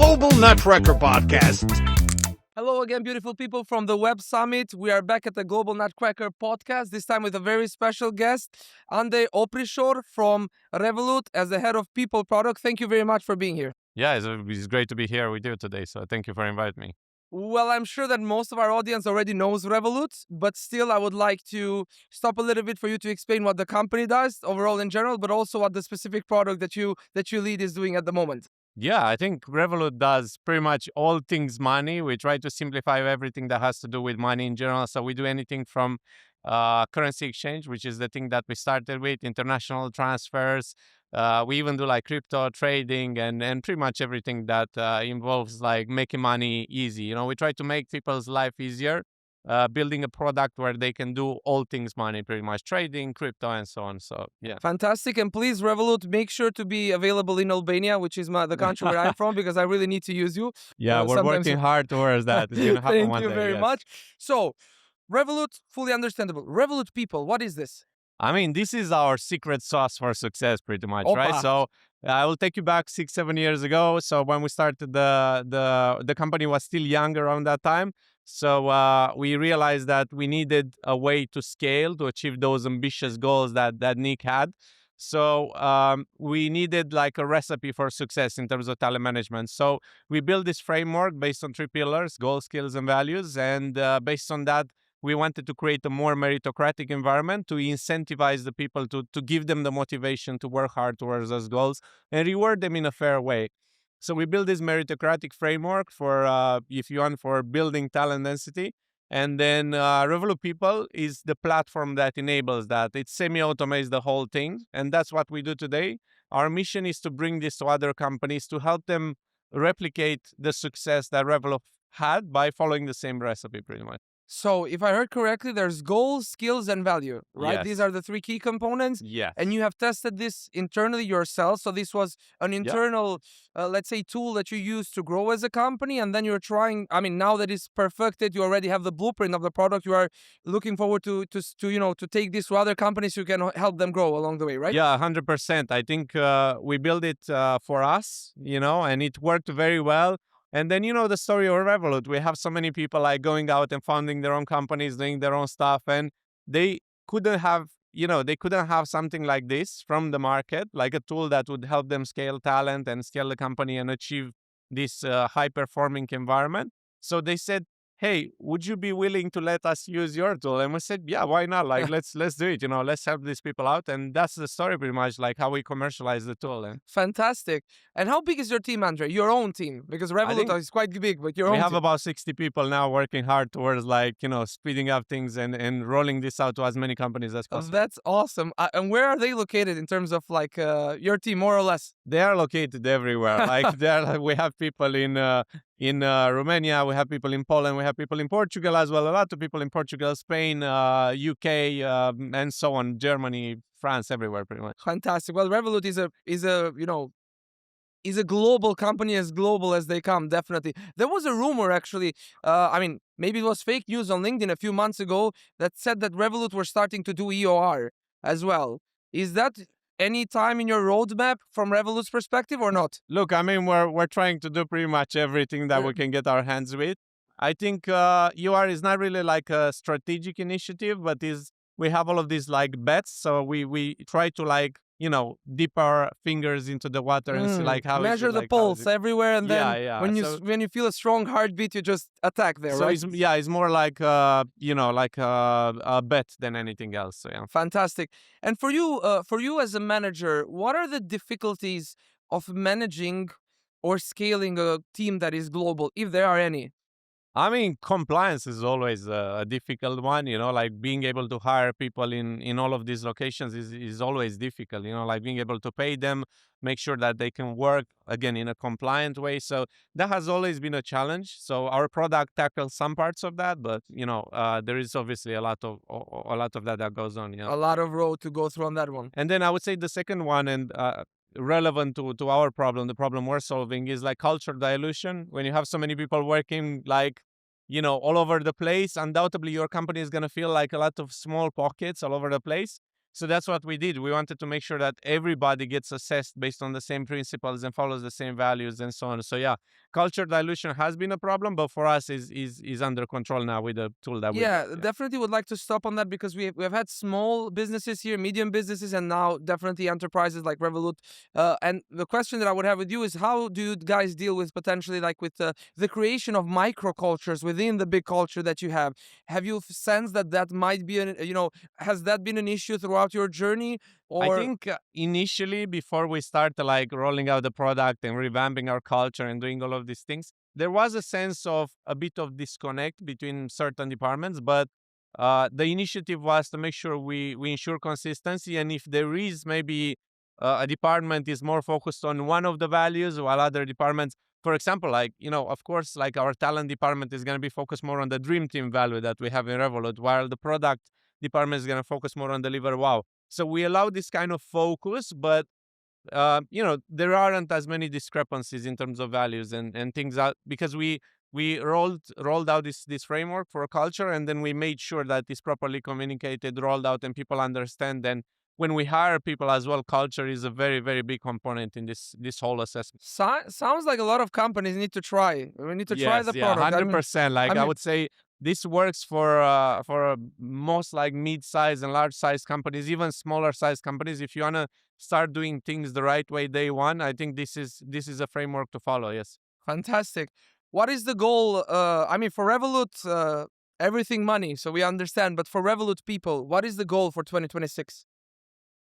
Global Nutcracker podcast. Hello again, beautiful people from the Web Summit. We are back at the Global Nutcracker podcast, this time with a very special guest, Andrei Oprisor from Revolut as the head of people product. Thank you very much for being here. Yeah, it's great to be here with you today. So thank you for inviting me. Well, I'm sure that most of our audience already knows Revolut, but still I would like to stop a little bit for you to explain what the company does overall in general, but also what the specific product that you lead is doing at the moment. Yeah, I think Revolut does pretty much all things money. We try to simplify everything that has to do with money in general. So we do anything from currency exchange, which is the thing that we started with, international transfers. We even do like crypto trading and pretty much everything that involves like making money easy. You know, we try to make people's life easier, building a product where they can do all things money, pretty much trading, crypto, and so on. So yeah. Fantastic. And please, Revolut, make sure to be available in Albania, which is the country where I'm from, because I really need to use you. Yeah, we're sometimes- working hard towards that. It's going to happen Thank one you day. very Yes. much. So, Revolut, fully understandable. Revolut People, what is this? I mean, this is our secret sauce for success, pretty much, Opa. right? So I will take you back 6-7 years ago. So when we started, the company was still young around that time. So we realized that we needed a way to scale to achieve those ambitious goals that Nick had. So we needed like a recipe for success in terms of talent management. So we built this framework based on 3 pillars: goals, skills, and values. And based on that, we wanted to create a more meritocratic environment to incentivize the people to give them the motivation to work hard towards those goals and reward them in a fair way. So we built this meritocratic framework for, if you want, for building talent density. And then Revolut People is the platform that enables that. It semi-automates the whole thing. And that's what we do today. Our mission is to bring this to other companies to help them replicate the success that Revolut had by following the same recipe, pretty much. So, if I heard correctly, there's goals, skills, and value, right? Yes. These are the 3 key components. Yeah. And you have tested this internally yourself. So this was an internal, let's say, tool that you use to grow as a company. And then you're trying, I mean, now that it's perfected, you already have the blueprint of the product. You are looking forward to take this to other companies who can help them grow along the way, right? Yeah, 100%. I think we built it for us, and it worked very well. And then, the story of Revolut, we have so many people like going out and founding their own companies, doing their own stuff. And they couldn't have, something like this from the market, like a tool that would help them scale talent and scale the company and achieve this high performing environment. So they said, hey, would you be willing to let us use your tool? And we said, yeah, why not? Like, let's do it. Let's help these people out. And that's the story pretty much, like how we commercialize the tool. And Fantastic. And how big is your team, Andrei? Your own team? Because Revolut think is quite big, but your own we have team. about 60 people now working hard towards like, speeding up things and rolling this out to as many companies as possible. That's awesome. And where are they located in terms of like your team, more or less? They are located everywhere. Like we have people in Romania, we have people in Poland, we have people in Portugal as well. A lot of people in Portugal, Spain, UK, and so on, Germany, France, everywhere pretty much. Fantastic. Well, Revolut is a global company, as global as they come, definitely. There was a rumor, actually, I mean, maybe it was fake news on LinkedIn a few months ago that said that Revolut were starting to do EOR as well. Is that any time in your roadmap from Revolut's perspective or not? Look, I mean, we're trying to do pretty much everything that we can get our hands with. I think EOR is not really like a strategic initiative, but we have all of these like bets. So we try to like, dip our fingers into the water and see like how measure it, the like, how pulse it- everywhere, and then Yeah. when you feel a strong heartbeat, you just attack there, So right? it's more like like a bet than anything else. So yeah. Fantastic. And for you as a manager, what are the difficulties of managing or scaling a team that is global, if there are any? I mean, compliance is always a difficult one, like being able to hire people in all of these locations is always difficult, like being able to pay them, make sure that they can work, again, in a compliant way. So that has always been a challenge. So our product tackles some parts of that, but, there is obviously a lot of that goes on, A lot of road to go through on that one. And then I would say the second one, and relevant to our problem, the problem we're solving, is like culture dilution. When you have so many people working like, all over the place, undoubtedly your company is going to feel like a lot of small pockets all over the place. So that's what we did. We wanted to make sure that everybody gets assessed based on the same principles and follows the same values and so on. So yeah, culture dilution has been a problem, but for us is under control now with the tool that we Yeah, built. Yeah. definitely would like to stop on that because we've had small businesses here, medium businesses, and now definitely enterprises like Revolut. And the question that I would have with you is, how do you guys deal with potentially like with the creation of microcultures within the big culture that you have? Have you sensed that that might be an has that been an issue throughout your journey? I Or think initially, before we start like rolling out the product and revamping our culture and doing all of these things, there was a sense of a bit of disconnect between certain departments. But the initiative was to make sure we ensure consistency. And if there is maybe a department is more focused on one of the values, while other departments, for example, like, of course, like our talent department is going to be focused more on the dream team value that we have in Revolut, while the product department is going to focus more on deliver wow. So we allow this kind of focus, but there aren't as many discrepancies in terms of values and things out because we rolled out this framework for a culture, and then we made sure that it's properly communicated, rolled out, and people understand. And when we hire people as well, culture is a very, very big component in this whole assessment. sounds like a lot of companies need to try. We need to try Yes, the yeah, product. 100%. Like I I mean, would say this works for most like mid-sized and large-sized companies, even smaller-sized companies. If you wanna start doing things the right way day one, I think this is a framework to follow. Yes. fantastic. What is the goal? I mean, for Revolut, everything money, so we understand. But for Revolut people, what is the goal for 2026?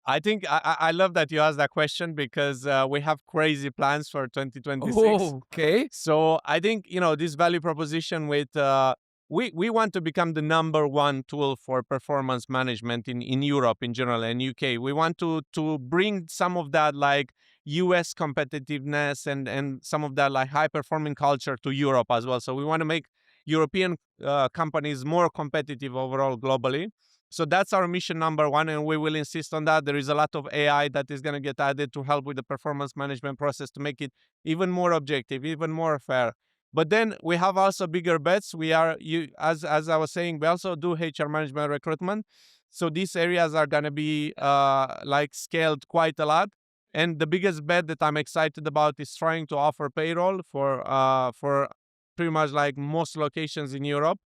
I think I love that you asked that question because we have crazy plans for 2026. Oh, okay. So I think this value proposition with we want to become the number one tool for performance management in Europe in general and UK. We want to bring some of that like US competitiveness and some of that like high performing culture to Europe as well. So we want to make European companies more competitive overall globally. So that's our mission number one, and we will insist on that. There is a lot of AI that is going to get added to help with the performance management process to make it even more objective, even more fair. But then we have also bigger bets. We are as I was saying, we also do HR management recruitment. So these areas are going to be like scaled quite a lot. And the biggest bet that I'm excited about is trying to offer payroll for pretty much like most locations in Europe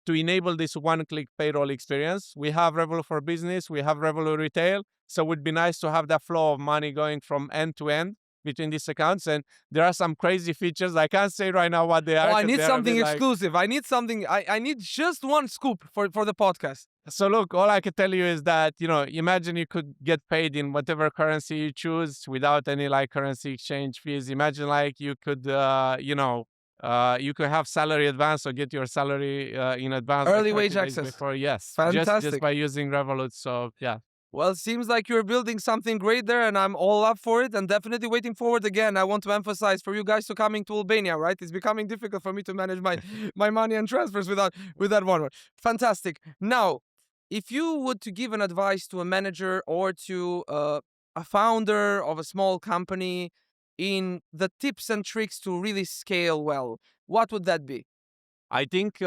to enable this one-click payroll experience. We have Revolut for Business, we have Revolut Retail, so it would be nice to have that flow of money going from end to end between these accounts. And there are some crazy features. I can't say right now what they are. Oh, I 'cause need they're a something bit like... exclusive. I need something. I need just one scoop for the podcast. So look, all I can tell you is that, imagine you could get paid in whatever currency you choose without any like currency exchange fees. Imagine like you could, you could have salary advance or get your salary in advance like Early 30 wage days access. before. Yes, just Fantastic. by using Revolut. So yeah. Well, it seems like you're building something great there, and I'm all up for it and definitely waiting forward. Again, I want to emphasize for you guys to coming to Albania, right? It's becoming difficult for me to manage my money and transfers with that one. Fantastic. Now, if you would to give an advice to a manager or to a founder of a small company in the tips and tricks to really scale well, what would that be? I think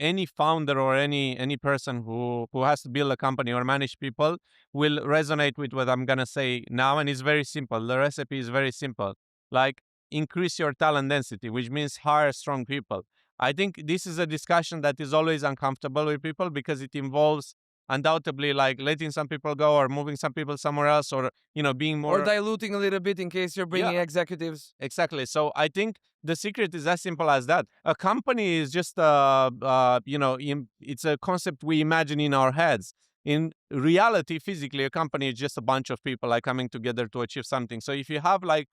any founder or any person who has to build a company or manage people will resonate with what I'm gonna say now, and it's very simple. The recipe is very simple. Like increase your talent density, which means hire strong people. I think this is a discussion that is always uncomfortable with people because it involves undoubtedly like letting some people go or moving some people somewhere else or being Or more... diluting a little bit in case you're bringing Yeah. executives. Exactly. So I think the secret is as simple as that. A company is just, it's a concept we imagine in our heads. In reality, physically, a company is just a bunch of people like coming together to achieve something. So if you have like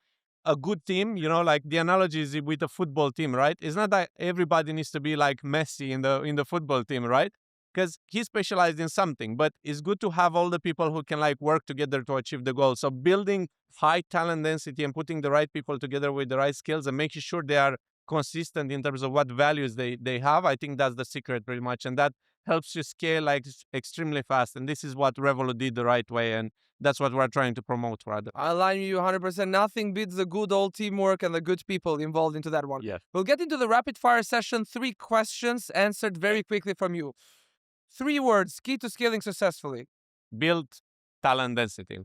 a good team, like the analogy is with a football team, right? It's not that everybody needs to be like Messi in the football team, right? Because he's specialized in something, but it's good to have all the people who can like work together to achieve the goal. So building high talent density and putting the right people together with the right skills and making sure they are consistent in terms of what values they have, I think that's the secret pretty much. And that helps you scale like extremely fast. And this is what Revolut did the right way. And that's what we're trying to promote rather. I align with you 100%. Nothing beats the good old teamwork and the good people involved into that one. Yeah. We'll get into the rapid fire session. 3 questions answered very quickly from you. 3 words, key to scaling successfully. Build talent density.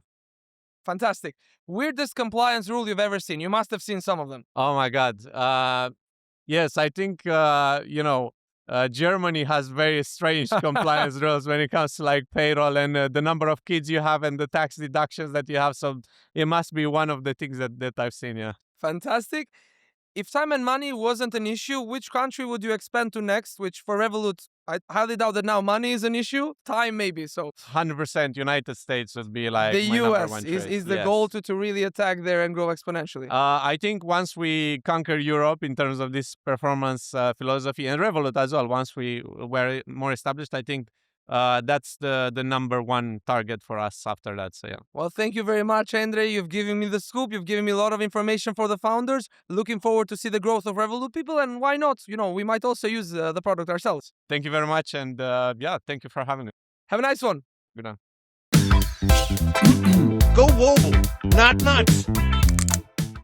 Fantastic. Weirdest compliance rule you've ever seen? You must have seen some of them. Oh my God. Yes, I think, Germany has very strange compliance rules when it comes to like payroll and the number of kids you have and the tax deductions that you have. So it must be one of the things that I've seen, yeah. Fantastic. If time and money wasn't an issue, which country would you expand to next? Which for Revolut, I highly doubt that now money is an issue. Time maybe. So 100% United States would be like the my number US one is choice. the Yes. goal to really attack there and grow exponentially. I think once we conquer Europe in terms of this performance philosophy and Revolut as well, once we were more established, I think that's the number one target for us after that. So yeah. Well, thank you very much, Andrei. You've given me the scoop. You've given me a lot of information for the founders. Looking forward to see the growth of Revolut People. And why not? We might also use the product ourselves. Thank you very much. And thank you for having me. Have a nice one. Good night. Go global, not nuts.